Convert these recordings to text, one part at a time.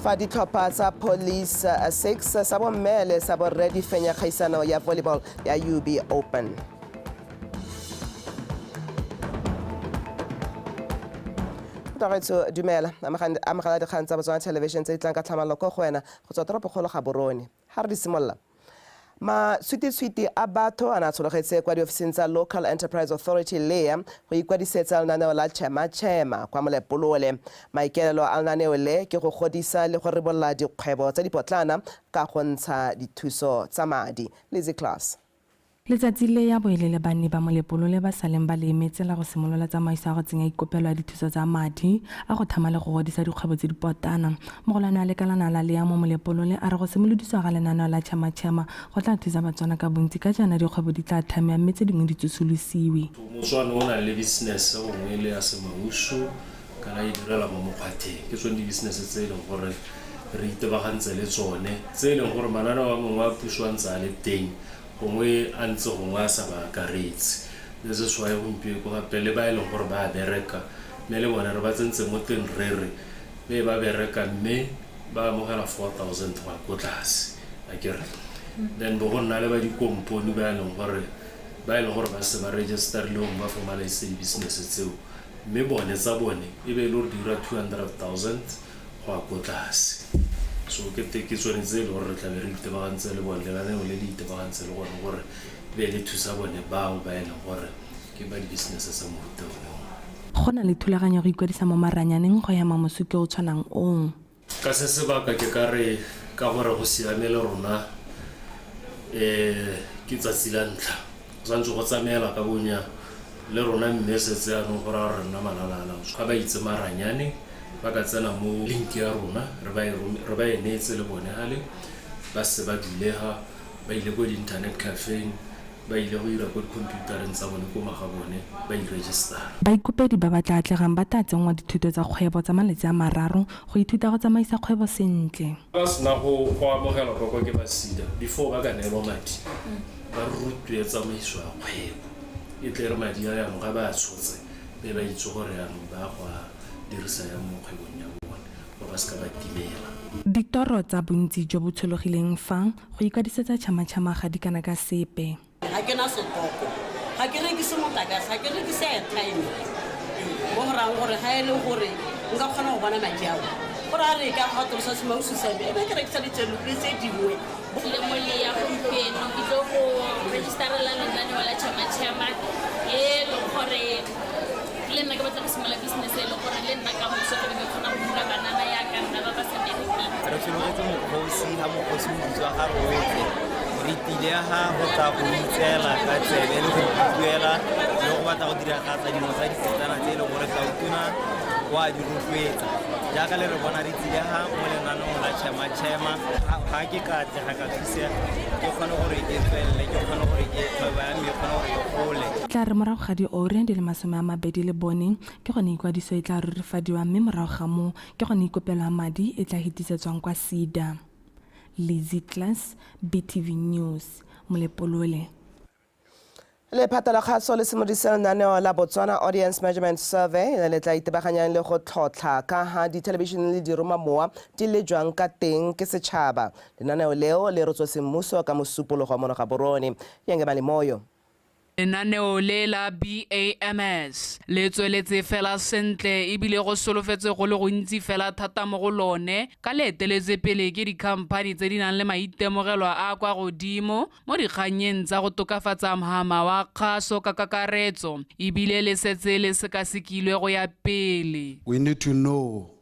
Fa ditlhopha tsa Police 6 sa bomme le sa borre di fenya kgaisano ya volleyball ya UB Open. Dumela amagala dikgang tsa Botswana Television tse di tlang ka tlhamalalo ko go wena go tswa toropokgolo ga Borone. Ha re di simolola maswiti a batho a na tshologetse kwa diofising tsa Local Enterprise Authority LEA go ikwadisetsa lenaneo la Chema kwa Molepolole. Maikaelelo a lenaneo le ke go godisa le go ribolola dikgwebo tsa dipotlana ka go ntsha dithuso tsa madi. Lizzy Class. Letsatsi le ya boelele banne ba Molepolole ba saleng ba le emetsela go simolola tsamaiso go tsenya ikopelo ya dithuso tsa madi a go thama le go godisa dikgwebo tse dipotana. Mogolwane a lekalana la le ya mo Molepolole a re go simolodiswa ga lenaneo la Chema go tla thusa Batswana ka bontsi ka jana dikgwebo di tla thamea mme tse dingwe di tsosolosiwe. Motswana o na le business o ngwe le ya semauso kana e direla mo mokgwatheng ke tsone di business tse leng gore re itebagantse le tsone tse leng gore mananeo a mongwe a puso a ntse a le teng gongwe a ntse gongwe a sa ba akaretsi. This is why gompieno go gape le ba e leng gore ba a bereka mme le bone re ba tsentse mo teng rere be ba bereka mme ba amogela 4,000 go ya ko tlase akere. Then bo go nna le ba dikomponi ba e leng gore ba se ba registerile ba formalize di-business tseo mme bone tsa bone e be le gore di dira 200,000 go ya ko tlase. So ke tsone tse le gore re tla be re itebagantse le bone lenaneo le le itebagantse le gone gore be le thusa bone bao ba e leng gore ke ba di-business tsa mofuta o. Go na le thulaganyo go ikwadisa mo maranyaneng go ya mamosuke o tshwanang ong. Ka se sebaka ke ka re ka gore go siame le rona ke tsatsi la ntlha santse go tsamaela ka bonya le rona mme setse anong gore a re nna malalala ga ba itse maranyane ba ka tsena mo link ya rona re ba e neetse le bone gale ba se ba dulega ba ile go di-internet cafe ba ile go ira go di-computereng tsa bone ko maga bone ba i-registera. Baikopedi ba ba tla atlegang ba tla tsenngwa dithuto tsa kgwebo tsa malatsi a mararo go ithuta go tsamaisa kgwebo sentle. Ba sena go amogela koko ke ba SEDA before ba ka neelwa madi ba rutwe tsamaiso ya kgwebo e tle re madi a yanong ga ba a tshotse be ba itse gore yanong ba go dirisa ya mo kgwebong ya bone ba ska ba timela. Ditoro tsa bontsi jo bo tshologileng fa go ikadisetsa Chema ga di kana ka sepe. Ha ke na setoko ha ke rekise motlakase ha ke rekise airtime mo rang gore ha e le gore nka kgona go bona madi ao gore a re ka ga tlosa semauso sa be ke rekisa ditshelo tse dingwe le mo le ya gompieno ke tlo go registerela lenaneo la Chema e le gore le nna ke batla go simolola business e le gore le nna ka moso ke be kgona go bula banana ya ka nna ba ba sa berekeng. Re tshwanetse mokgosi ha mokgosi mo bitswa ga rotlhe re tile ha go tla go itsela ka tsebe le go buela le go batla go diragatsa dingwe tsa ditsetsana tse e leng gore ka utuna wa di rotloetsa jaaka le re bona re tsile ha mo lenaneong la Chema ga ke ka tlega ka thusega ke kgone gore ke tswelele ke kgone gore ke kgwebo ya me kgone gore e gole. Tla re morago ga di-ore di le 20 le bone ke gone ikwadiso e tla rurifadiwa mme morago ga mo ke gone ikopelwa madi e tla hitisetswang kwa SEDA. Lizzy Class, BTV News, Molepolole. Le phatala kgaso le simodisa lenaneo la Botswana Audience Measurement Survey le tla itebaganyang le go tlhotlha ka ha di-television le diromamowa di le jwang ka teng ke setšhaba. Lenaneo leo le rotswa semmuso ka mosupologo mono ga Borone. Yenge Malimoyo. Lenaneo le la BAMS le tsweletse fela sentle ebile go solofetse go le gontsi fela thata mo go lone ka le eteletse pele ke dikhamphani tse di nang le maitemogelo a kwa godimo mo dikganyeng tsa go tokafatsa mahama wa kgaso ka kakaretso ebile le setse le sekasekilwe go ya pele. We need to know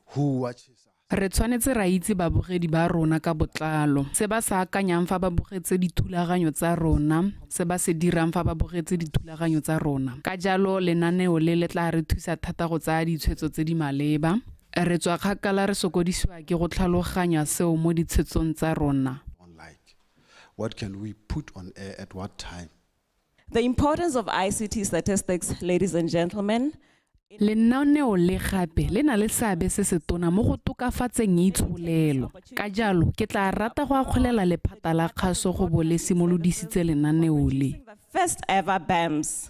who watches. Re tshwanetse ra itse babogedi ba rona ka botlalo se ba sa akanyang fa ba bogetse dithulaganyo tsa rona se ba se dirang fa ba bogetse dithulaganyo tsa rona ka jalo lenaneo le tla re thusa thata go tsaya ditshwetso tse di maleba re tswa kgakala re sokodisiwa ke go tlhaloganya seo mo ditshwetsong tsa rona. What can we put on air at what time? The importance of ICT statistics, ladies and gentlemen. Lenaneo le gape le na le seabe se se tona mo go tokafatseng itsholelo ka jalo ke tla rata go akgolela lephata la kgaso go bo le simolodisitse lenaneo le. First ever BAMS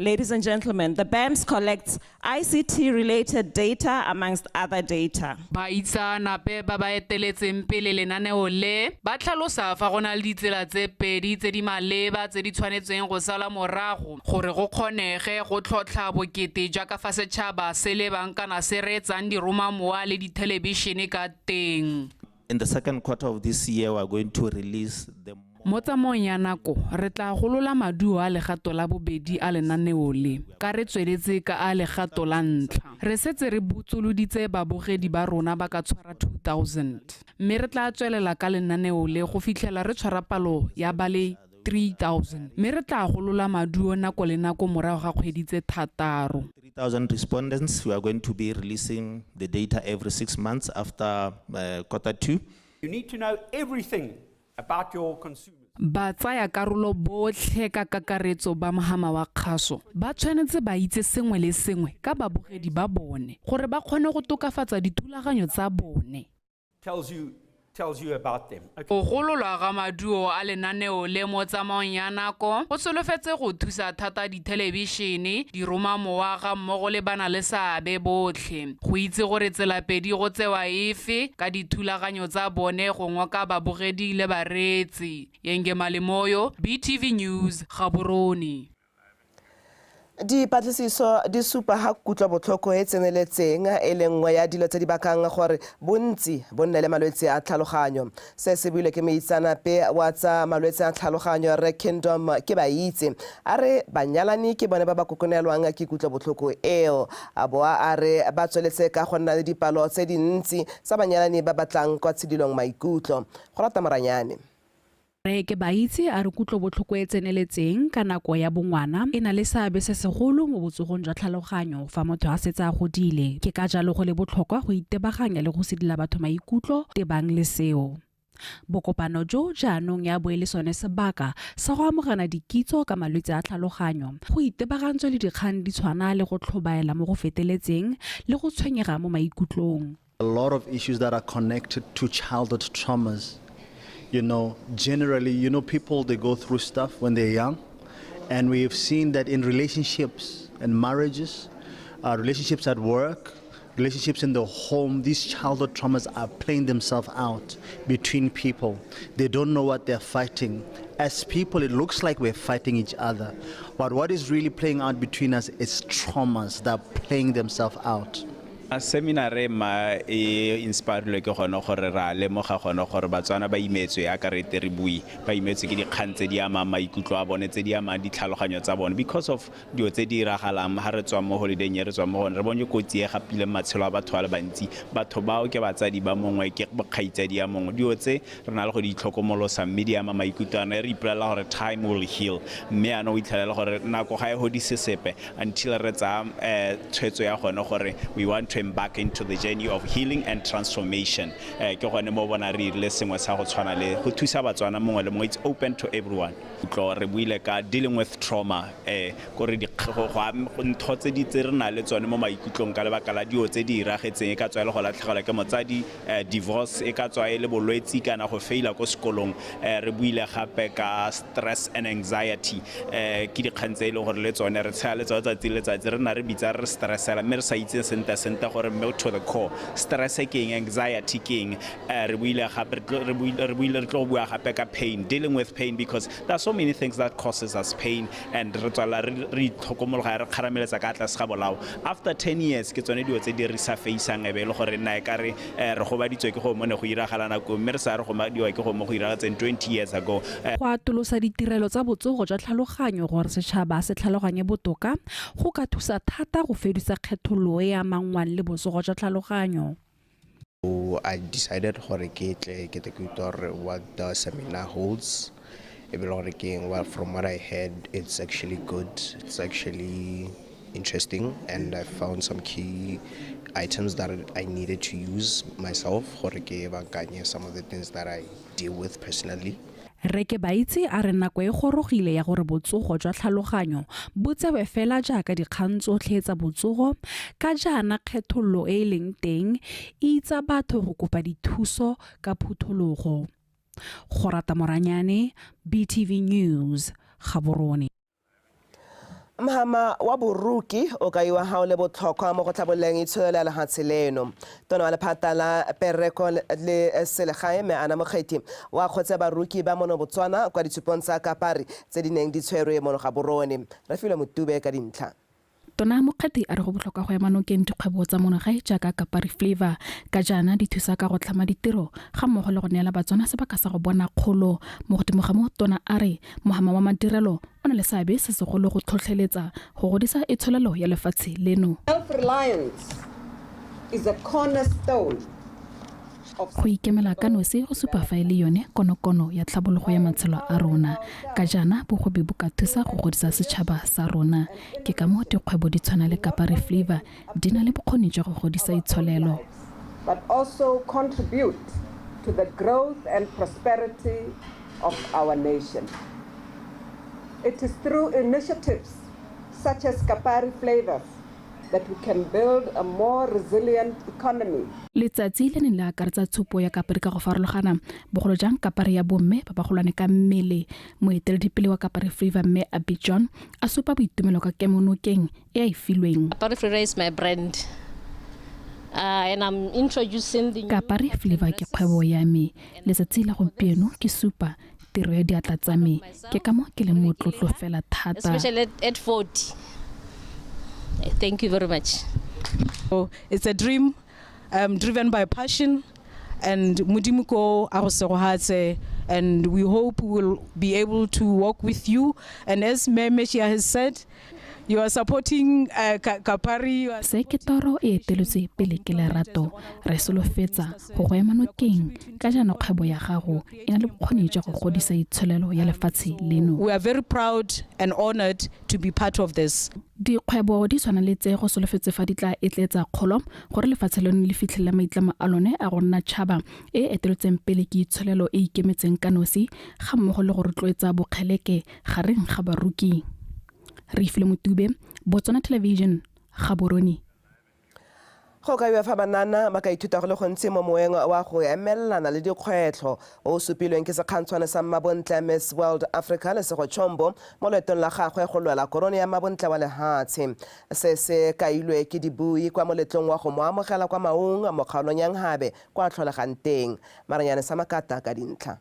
Ladies and gentlemen, the BAMS collects ICT-related data amongst other data. Baitsanape ba ba eteletseng pele lenaneo le ba tlhalosa fa go na le ditsela tse pedi tse di maleba tse di tshwanetseng go sala morago gore go kgonege go tlhotlha bokete jaaka fa setšhaba se lebang kana se reetsang diromamowa le dithelebishene ka teng. In the second quarter of this year, we are going to release the Mo tsamaong ya nako re tla golola maduo a legato la bobedi a lenaneo le ka re tsweletse ka a legato la ntlha re setse re botsoloditse babogedi ba rona ba ka tshwara 2000 mme re tla tswelela ka lenaneo le go fitlhela re tshwara palo ya bale 3000 mme re tla golola maduo nako le nako morago ga kgwedi tse 3. 3,000 respondents. We are going to be releasing the data every 6 months after quarter 2. You need to know everything about your consumers. Ba tsaya karolo botlhe ka kakaretso ba mogama wa kgaso ba tshwanetse ba itse sengwe le sengwe ka babogedi ba bone gore ba kgone go tokafatsa dithulaganyo tsa bone. Tells you about them. Go gololwa ga maduo a lenaneo le mo tsamaong ya nako go solofetse go thusa thata dithelebishene diromamowa ga mmogo le bana le seabe botlhe go itse gore tselapedi go tsewa efe ka dithulaganyo tsa bone go ngoka babogedi le bareetsi. Yenge Malimoyo, BTV News, Gaborone. Dipatlisiso di supa ha kutlobotlhoko e tseneletseng e le nngwe ya dilo tse di bakang gore bontsi bo nne le malwetse a tlhaloganyo. Se se buile ke moitsanape wa tsa malwetse a tlhaloganyo Re Kingdom ke ba itse a re banyalani ke bone ba ba kokonelwang ke kutlobotlhoko eo a boa a re ba tsweletse ka go nna le dipalo tse dintsi sa banyalani ba batlang kwa tshedilong maikutlo. Go rata Moranyane. Re ke ba itse a re kutlobotlhoko e tseneletseng ka nako ya bongwana e na le seabe se segolo mo botsogong jwa tlhaloganyo fa motho a setse a godile. Ke ka jalo go le botlhokwa go itebaganya le go sedila batho maikutlo tebang le seo. Bokopano jo jaanong ya boele sone sebaka sa go amogana dikitso ka malwetse a tlhaloganyo go itebagantswe le dikgang di tshwana le go tlhobaela mo go feteletseng le go tshwenyega mo maikutlong. A lot of issues that are connected to childhood traumas. You know, generally, people, they go through stuff when they're young. And we have seen that in relationships and marriages, relationships at work, relationships in the home, these childhood traumas are playing themselves out between people. They don't know what they're fighting. As people, it looks like we're fighting each other. But what is really playing out between us is traumas that are playing themselves out. A seminare ma e inspire le ke gone gore ra le mo ga gone gore Batswana ba imetswe ya ka re tere bui ba imetswe ke dikgang tse di ama maikutlo a bone tse di ama ditlhaloganyo tsa bone because of dio tse di iragalang ha re tswa mo holiday re tswa mo gone re bone kotsi e gapile matshelo a batho a le bantsi batho bao ke batsadi ba mongwe ke bokgaitsadi ya mongwe dio tse re na le go di tlhokomolosa mme di ama maikutlo a re ipelela gore time will heal mme ana o itlhelela gore nako ga e ho di sesepe until re tsa tshwetso ya gone gore we want to back into the journey of healing and transformation. Ke gone mo bona re ile sengwe sa go tshwana le go thusa Batswana mongwe le mongwe. It's open to everyone. Re buile ka dealing with trauma gore di go ntotse di tse re na le tsone mo maikutlong ka lebaka la dio tse di iragetseng e ka tswa le go latlhegela ke motsadi divorce e ka tswa e le bolwetsi kana go faila ko sekolong re buile gape ka stress and anxiety ke dikgang tse e le gore le tsone re tsaya le letsatsi re na re bitsa re stressela mme re sa itse senta gore melt to the core stress ke anxiety ke re buile gape re tlo bua gape ka pain dealing with pain because there's so many things that causes us pain and re tswala re tlhokomologa re kharameletsa ka tlase ga bolao after 10 years ke tsone dio tse di re sa faceang ebe le gore nna e ka re go baditswe ke go mone go iragala nako mme re sa re go madiwa ke go mo go iragatseng 20 years ago go atolosa ditirelo tsa botsogo jwa tlhaloganyo gore setšhaba se tlhaloganye botoka go ka thusa thata go fedisa kgethololo e amangwang le botsogo jwa tlhaloganyo. I decided gore ke tle ke what the seminar holds. Well, from what I heard, it's actually good. It's actually interesting, and I found some key items that I needed to use myself. Some of the things that I deal with personally. Re ke ba itse a re nako e gorogile ya gore botsogo jwa tlhaloganyo bo tsewe fela jaaka dikgang tsotlhe tsa botsogo ka jaana kgethololo e leng teng e itsa batho go kopa dithuso ka phuthologo. Go rata Moranyane, BTV News, Gaborone. Mahama wa boruki o ka iwa ha o le botlhokwa mo go tlhabololeng itsholelo ya lefatshe leno. Tona wa lephata la pereko le selegae me ana mokgethi wa kgotse baruki ba mono Botswana kwa ditshupong tsa kapari tse di neng di tshwerwe mono ga borone. Re file Motube ka dintlha. Tona mokgeti a re go botlhokwa go ema nokeng dikgwebo tsa monogae jaaka kapari flavor ka jana di thusa ka go tlhama ditiro ga mmogo le go neela Batswana sebaka sa go bona kgolo mo godimo ga mo. Tona a re mohama wa madirelo o na le seabe se segolo go tlhotlheletsa go godisa itsholelo ya lefatshe leno. Self-reliance is a cornerstone go ikemela ka nosi go supa fa le yone konokono ya tlhabologo ya matshelo a rona ka jana bogobe bo ka thusa go godisa setšhaba sa rona ke ka mo dikgwebo di tshwana le kapari flavor di na le bokgoni jwa go godisa itsholelo, but also contribute to the growth and prosperity of our nation. It is through initiatives such as kapari flavors that we can build a more resilient economy. Letsatsi le ne le akaretsa tshupo ya kapari ka go farologana bogolo jang kapari ya bomme ba bagolwane ka mmele. Moeteledipele wa kapari flavor mme Abidjan a supa boitumelo ka kemonokeng e a ifilweng. Kapari flavor is my brand. And I'm introducing the kapari flavor ke kgwebo ya me. Letsatsi la gompieno ke supa tiro ya diatla tsa me ke ka mo ke le motlotlo fela thata. Especially at 40. Thank you very much. So it's a dream driven by passion and mudimuko aroserohatse, and we hope we will be able to work with you. And as Memeshia has said, you are supporting Kapari. Se ke toro e eteletse pele ke lerato re solofetsa go go ema nokeng ka jana kgwebo ya gago e na le bokgoni jwa go godisa itsholelo ya lefatshe leno. We are very proud and honored to be part of this. Dikgwebo di tshwana le tse go solofetse fa di tla etletsa kgolo gore lefatshe leno le fitlhelela maitlamo a lone a go nna tšhaba e eteletseng pele ke itsholelo e ikemetseng ka nosi ga mmogo le go rotloetsa bokgeleke gareng ga baruki. Re file Motube, Botswana Television, Gaborone. Go ka iwa fa banana ba ka ithuta go le gontsi mo moeng wa go emelana le dikgwetlho o supilweng ke sekgantshwane sa mabontle Miss World Africa le se go Chombo mo letong la gagwe go lwela korone ya mabontle wa lehatshe. Se kailwe ke dibui kwa moletlong wa go mo amogela kwa maung mo kgaolong ya Nghabe kwa tlholegang teng. Maranyane sa Makata ka dintlha.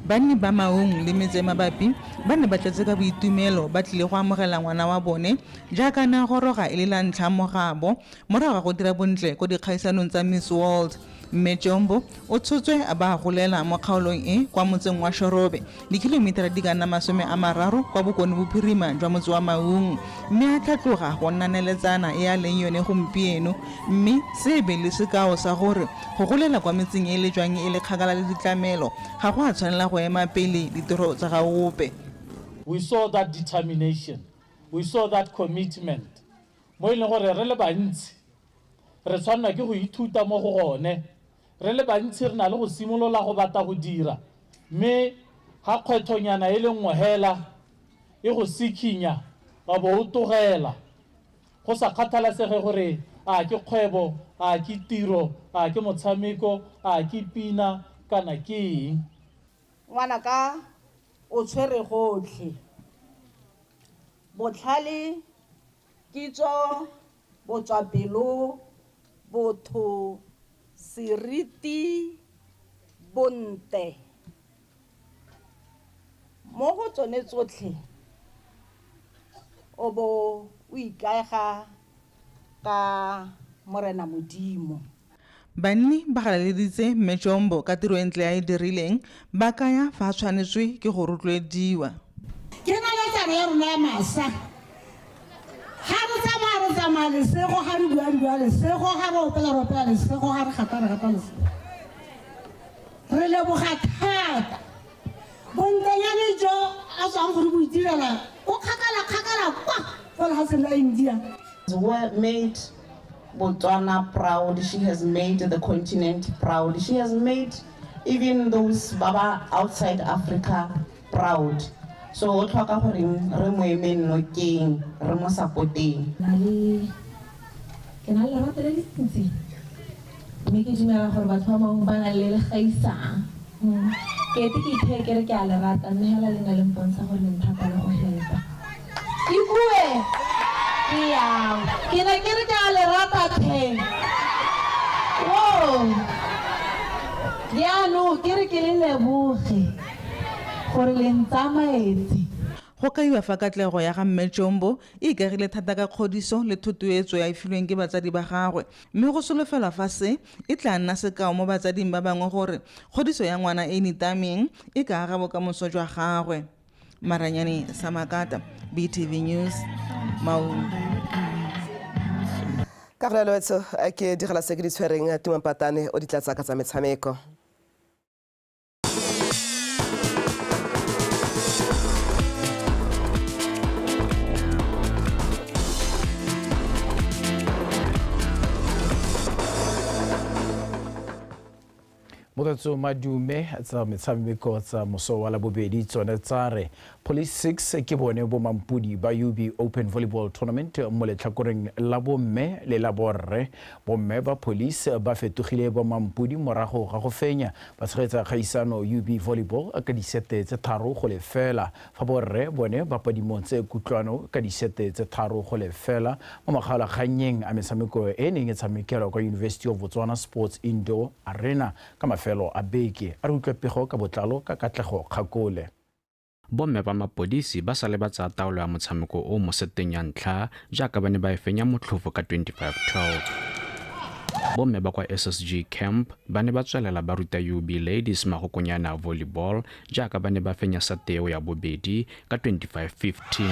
Banni ba maung le metse mabapi ba ne ba tletse ka boitumelo ba tlile go amogela ngwana wa bone jaaka na goroga e le la ntlha mogabo morago ga go dira bontle go dikgaisanong tsa Miss World. Mme Chombo o tshotswe a ba golela mo kgaolong e kwa motseng wa Shorobe dikilometara di ka nna 30 kwa bokone bophirima jwa motse wa Maung, mme a tlhatloga go nnaneletsana e a leng yone gompieno mme sebe le sekao sa gore go golela kwa metseng e le jwang e le kgakala le ditlamelo ga go a tshwanela go ema pele ditiro tsa ga ope. We saw that determination, we saw that commitment mo ile gore re le bantsi re tshwanna ke go ithuta mo go gone, re le bantsi re na le go simolola go bata go dira mme ga kgwethonyana e le nngwe hela e go sikinya ba bo o togela go sa kgathalesege gore a ke kgwebo a ke tiro a ke motshameko a ke pina kana ke eng. Ngwana ka o tshwere gotlhe botlhale kitso botswapelo botho seriti bonte mo go tsone tsotlhe o bo o ikaega ka morena modimo. Banni ba galeleditse Mme Chombo ka tiro entle ya e dirileng ba kaya fa tshwanetswe ke go rotloediwa. Ke na le tsara ya rona ya masa ha re tsamaya lesego ga re bua lesego ga re opela lesego ga re gata lesego re leboga thata bontenyane jo a tswang gore bo itirela o kgakala kwa fela ga se la India. Made Botswana proud, she has made the continent proud, she has made even those Baba outside Africa proud. So o tlhoka gore re mo emeng nokeng re mo supporteng. Ke na le rata le dintsi mme ke dumela gore batho ba bangwe ba na le gaisang ke ite ke itheke re ke a le rata mme hela le na le mpontsha gore le nthata le go hela Ibue. Iya. Kira-kira ka le rata the. Wow. Ya no kire ke le leboge. Gore le ntsamaetse. Go kaiwa fa katlego ya ga mme Jombo e ikagile thata ka kgodiso le thutuetso ya ifilweng ke batsadi ba gagwe mme go solofela fa se e tla nna sekao mo batsading ba bangwe gore kgodiso ya ngwana e nitameng e ka aga bokamoso jwa gagwe. Maranyane Samakata, BTV News, Maun. Ka go lwetso ke digala se ke di tshwereng Tumampatane o ditlatsa ka tsa metshameko. Motatso madume tsa metshameko tsa moso wa la bobedi tsone tsare Police 6 ke bone bo mampudi ba UB Open Volleyball Tournament mo letlhakoreng la bomme le la borre. Bomme ba police ba fetogile bo mampudi morago ga go fenya ba tshegetsa kgaisano UB Volleyball ka disete tse 3-0 fa borre bone ba padimotse kutlwano ka disete tse 3-0 mo magala ganyeng a metshameko e neng e tshamekela kwa University of Botswana Sports Indoor Arena ka mafelo a beke a re utlwepego ka botlalo ka katlego kgakole. Bomme ba mapodisi ba sale ba tsa taolo ya motshameko o mo seteng ya ntlha jaaka ba ne ba fenya motlhofo ka 25-12. Bomme ba kwa SSG Camp ba ne ba tswelela ba ruta UB Ladies magokonyana volleyball jaaka ba ne ba fenya sateo ya bobedi ka 25-15.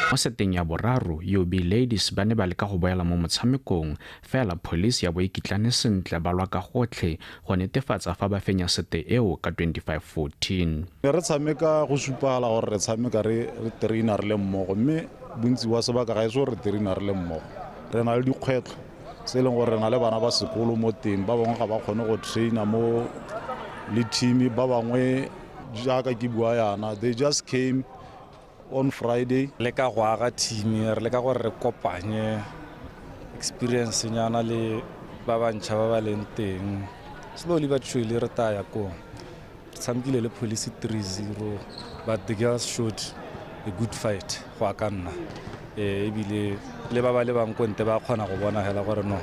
Mo seteng ya boraro UB Ladies ba ne ba leka go boela mo motshamekong fela police ya bo ikitlane sentle ba lwa ka gotlhe go netefatsa fa ba fenya sete eo ka 25-14. Re tshameka go supala gore re tshameka re trainer le mmogo mme bontsi wa sebaka ga eso re trainer le mmogo. Re na le dikgwetlo se leng gore re na le bana ba sekolo mo teng ba bangwe ga ba kgone go traina mo le team ba bangwe jaaka ke bua yana they just came on Friday. Leka go aga team re leka gore re kopanye experience nyana le ba bantšha ba ba leng teng slowly but surely re taya ko tshamekile le police 3-0 but the girls showed a good fight go akanna ebile le ba le bang konte ba kgona go bona hela gore no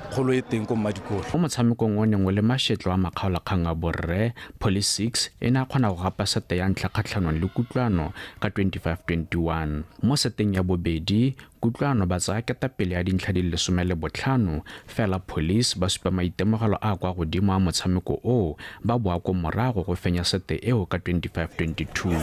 kgolo e teng ko madikolo. Mo motshamekong o nengwe le mashetlo a makgaolakgang a borre Police 6 e ne a kgona go gapa sete ya ntlha kgatlhanong le kutlwano ka 25-21. Mo seteng ya bobedi kutlwano ba tsaya ketapele ya dintlha di le 15 fela police ba supa maitemogelo a kwa godimo a motshameko o ba boa ko morago go fenya sete eo ka 25-22.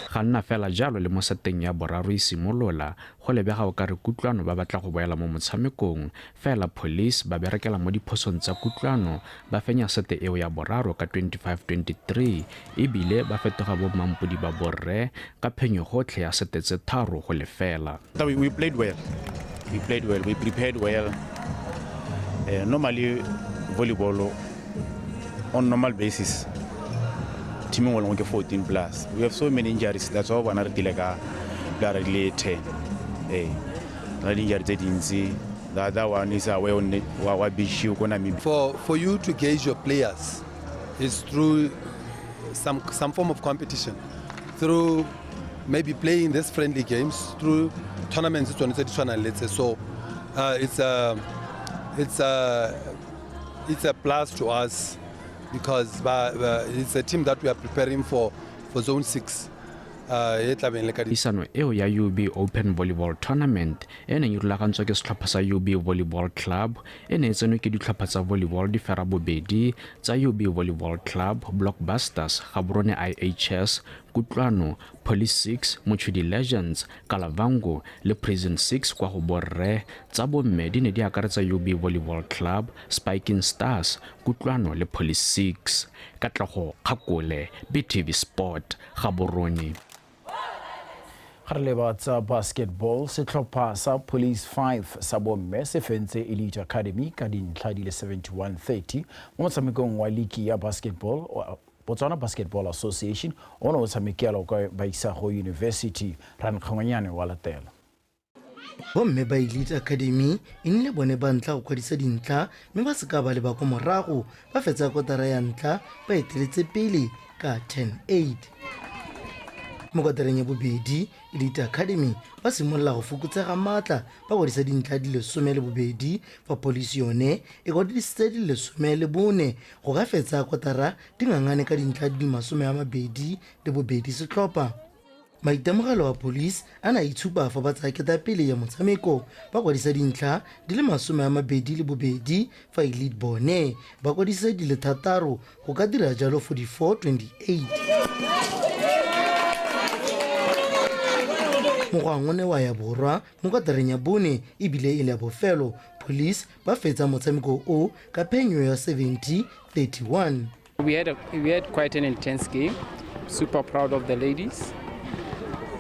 Ga nna fela jalo le mo seteng ya boraro simolola go lebega o ka re kutlwano ba batla go boela mo motshamekong fela police ba berekela mo diphosong tsa kutlwano ba fenya sete eo ya boraro ka 25-23 ebile ba fetoga bo mampudi ba borre ka phenyo gotlhe ya sete tse 3-0. We played well. We prepared well. Normally volleyball on normal basis teaming will only 14 plus. We have so many injuries. That's why we're not directly 10. The other one is for you to gauge your players is through some form of competition, through maybe playing these friendly games, through tournaments. Let's say so. It's a plus to us. Because it's a team that we are preparing for Zone 6. Isano eo ya UB Open Volleyball Tournament e neng e rulagantswe ke setlhopha sa UB Volleyball Club e ne e tsenwe ke ditlhopha tsa volleyball di fera bobedi tsa UB Volleyball Club, Blockbusters, Gaborone IHS, Kutlwano, Police 6, Mochudi Legends, Kalavango le Prison 6 kwa go borre. Tsa bomme di ne di akaretsa UB Volleyball Club, Spiking Stars, Kutlwano le Police 6. Katlego Kgakole, BTV Sport, Gaborone. Re leba tsa basketball setlhopha sa Police 5 sa bomme se fentse Elite Academy ka dintlha di le 71-30 mo motshamekong wa league ya basketball Botswana Basketball Association o ne o tshamekela kwa Baisago University. Rankgangwanyane wa latela. Bomme ba Elite Academy e nnile bone ba ntla go kwadisa dintlha mme ba seka ba le ba go morago ba fetsa kotara ya ntla ba eteletse pele ka 10-8. mo kotareng ya bobedi Elite Academy ba simolola go fokotsega maatla ba godisa dintlha di le 12 fa polisi yone e godisitse di le 14 go ka fetsa kotara dingangane ka dintlha di le 22 setlhopha. Maitemogelo wa polisi a na itshupa fa ba tsaya ketapele ya motshameko ba kwadisa dintlha di le 22 fa Elite bone ba kwadisa di le 3 go ka dira jalo 44-28. Mogwangone wa ya borwa mo kotareng ya bone ebile e le bofelo police ba fetsa motshameko o ka phenyo ya 70-31. We had quite an intense game. Super proud of the ladies.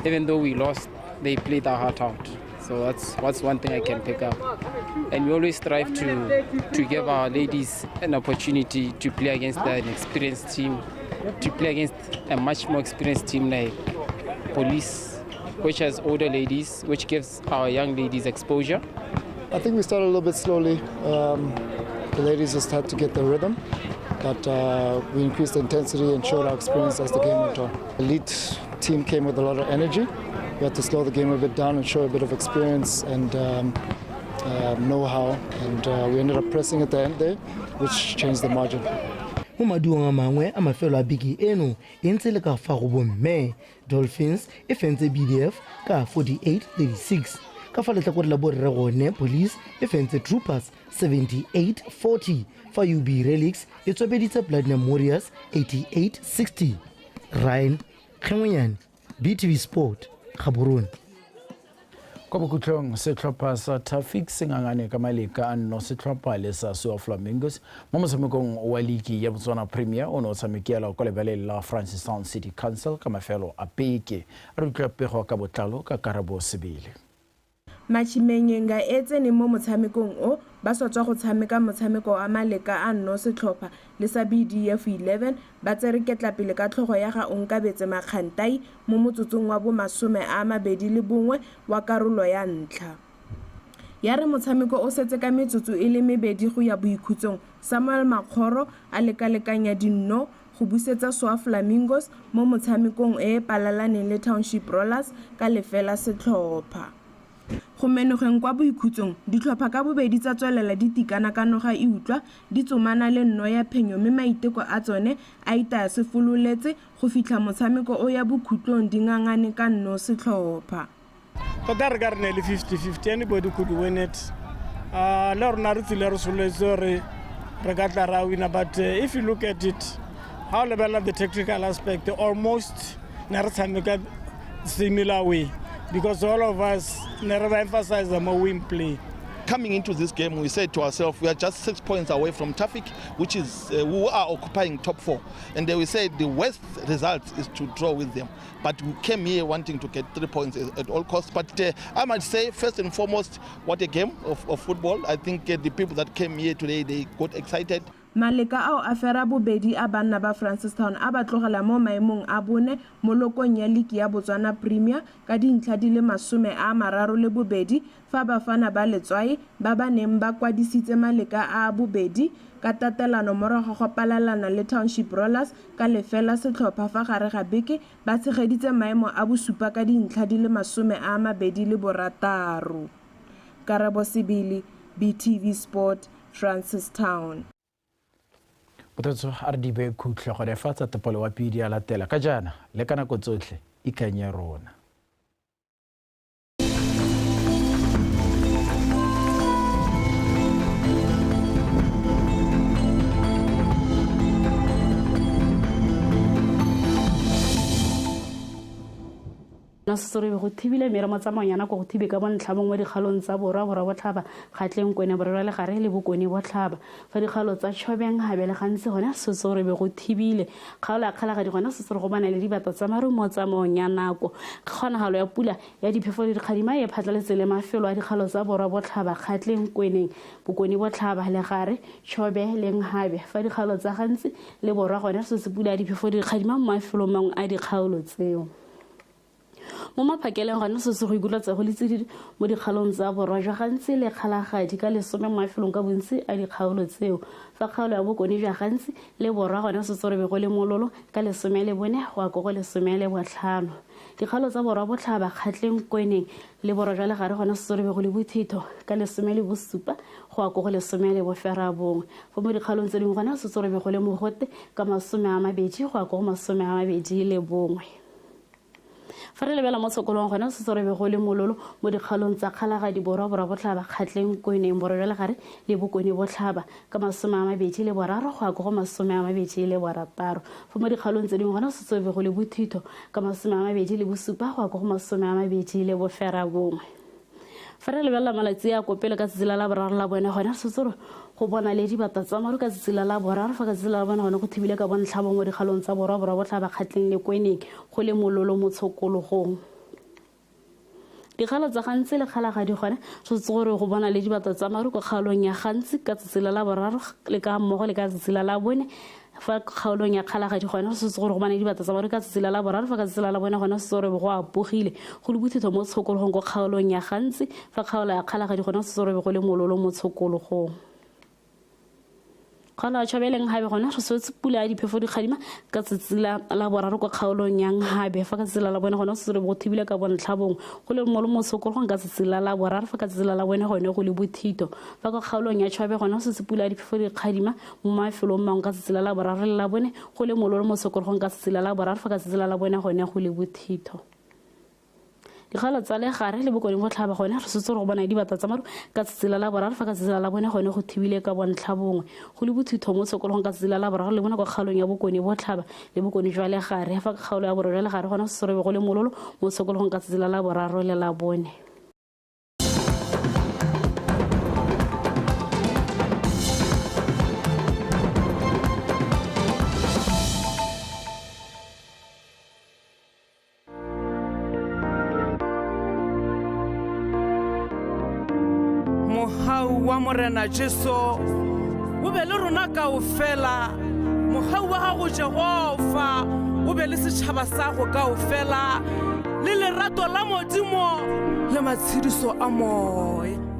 Even though we lost, they played their heart out. So that's one thing I can pick up. And we always strive to give our ladies an opportunity to play against an experienced team, to play against a much more experienced team like Police, which has older ladies, which gives our young ladies exposure. I think we started a little bit slowly. The ladies just had to get the rhythm, but we increased the intensity and showed our experience as the game went on. Elite team came with a lot of energy. We had to slow the game a bit down and show a bit of experience and know-how, and we ended up pressing at the end there, which changed the margin. Mo maduong a mangwe a mafelo a bigi eno e ntse le ka fa go bomme. Dolphins e fentse BDF ka 48-36. Ka fa letlakore la borre gone Police e fentse Troopers 78-40 fa UB Relics e tswabeditse Platinum Warriors 88-60. Ryan Khengwenyane, BTV Sport, Gaborone. Kwa bokutlong setlhopha sa Traffic sengangane ka maleka a nno setlhopha le sa Sua Flamingos mo motshamekong wa ligi ya Botswana Premier o no tshamekela kwa lebaleng la Francistown City Council ka mafelo a peke a re utlwa pego ka botlalo ka Karabo Sebele. Machimenyenga etsene mo motshamekong o ba sotswa go tshameka motshameko a maleka a nno setlhopha le sa BDF 11 ba tsere ketlapele ka tlhogo ya ga Onkabetse Makgantai mo motsotsong wa bo 21 wa karolo ya ntlha. Ya re motshameko o setse ka metsotso e le 2 go ya boikhutsong. Samuel Makgoro a lekalekanya dinno go busetsa Sua Flamingos mo motshamekong e palalaneng le Township Rollers ka lefela setlhopha. Go menogeng kwa boikhutsong ditlhopha ka bobedi tsa tswelela ditikana ka noga e utlwa di tsomana le nno ya phenyo mme maiteko a tsone a itaya sefololetse go fitlha motshameko o ya bokhutlong dingangane ka nno setlhopha. Tota re ka re ne le 50-50, anybody could win it. Le rona re tsile re soletse re ka tla ra wina, but if you look at it, how level the technical aspect, almost ne re tshameka similar way. Because all of us never emphasize the more win play. Coming into this game, we said to ourselves, we are just 6 points away from Traffic, which is who are occupying top 4. And then we said the worst result is to draw with them. But we came here wanting to get 3 points at all costs. But I might say, first and foremost, what a game of football. I think the people that came here today, they got excited. Maleka ao a fera bobedi a banna ba Francistown a ba tlogela mo maemong a bone mo lokong ya ligi ya Botswana Premier ka dintlha di le 32 fa bafana ba letswai ba ba neng ba kwadisitse maleka a bobedi ka tatelano morago go palalana le Township Rollers ka lefela setlhopha fa gare ga beke ba tshegeditse maemo a bosupa ka dintlha di le 26. Karabo Sebele, BTV Sport, Francistown. Potso a re di be khutla go defatsa tepolo wa pidi a latela ka jana le kana go tsotlhe ikanya rona. Nasore go thibile mere matsamanyana go thibe ka bontlhabong mo dikgalong tsa borwa botlhaba kgatleng kwene borwa le gare le bokone botlhaba fa dikgalo tsa tshobeng habele gantsi gona sesore be go thibile kgaola kgala ga di gona sesore go bana le dibata tsa marumo tsa monya nako kgonagalo ya pula ya diphefo le dikgadima e phatlaletse le mafelo a dikgalo tsa borwa botlhaba kgatleng kweneng bokone botlhaba le gare tshobe leng habe fa dikgalo tsa gantsi le borwa gona se pula ya diphefo le dikgadima mo mafelong mangwe a dikgaolo tseo. Mo mapakeleng gona se go ikulatsa go letsedi mo dikgalong tsa borwa jwa gantsi le kgalagadi ka lesome mafelong ka bontsi a dikgaolo tseo fa kgaolo ya bokone jwa gantsi le borwa gona se tsore be go le mololo ka lesome le bone go a go lesome le botlhano dikgalo tsa borwa botlhaba kgatleng kweneng le borwa jwa legare gona sesorebego le bothito ka 17 go ya go 11 fo mo dikgalong tse dingwe gona sesorebego le mogote ka 20 go ya go 21 fa re lebela mo tshokolong gona sesorebego le mololo mo dikgalong tsa kgalagadi borwa botlhaba kgatleng kweneng borwa jwa legare le bokone botlhaba ka 23 go ya go 26 fo mo dikgalong tse dingwe gona sesorebego le bothito ka 27 go ya go 21 fa re lebelela malatsi a kopele ka tsela la boraro la bone gona setsoro go bona le dibata tsa maru ka tsela la boraro fa ka tsela la bone gona go thibile ka bontlhabo mo dikgalong tsa borwa botlhaba kgatleng le kweneng go le mololo mo tshokologong dikgalo tsa gantsi le kgalagadi gone gore go bona le dibata tsa maru ka kgaolong ya gantsi ka tsela la boraro le ka mmogo le ka tsela la bone fa kgaolong ya kgalagadi gone gore go bona dibata tsa maru ka tsela la boraro fa ka tsela la bone gone gore go a bogile go le bothito mo tshokologong go kgaolong ya gantsi fa kgaolo ya kgalagadi gone gore go le mololo mo tshokologong kgala tšhabeleng gabe gona re setse pula ya diphefo dikgadima ka tsela la boraro kwa kgaolong yang gabe fa ka tsela la bone gona sere go thibile ka bontlhabong go le mo tshokologong ka tsela la boraro fa ka tsela la bone gone go le bothito fa ka kgaolong ya tšhabe gona setse pula ya diphefo dikgadima mo mafelong mangwe ka tsela la boraro le la bone go le mololo mo tshokologong ka tsela la boraro fa ka tsela la bone gone go le bothito dikgalo tsa legare le bokone botlhaba gone re setse go bona dibata tsa maru ka tsela la boraro fa ka tsela la bone gone go thibile ka bontlhabongwe go le bothito mo tshokologong ka tsela la boraro le bona kwa kgaolong ya bokone botlhaba le bokone jwa legare fa ka kgaolo ya borwa jwa legare gone se sorebe go le mololo mo tshokologong ka tsela la boraro le la bone wa morena Jesu o be le rona kaofela mogau wa gago Jehova o be le setšhaba sa go kaofela le lerato la modimo le matshediso a moya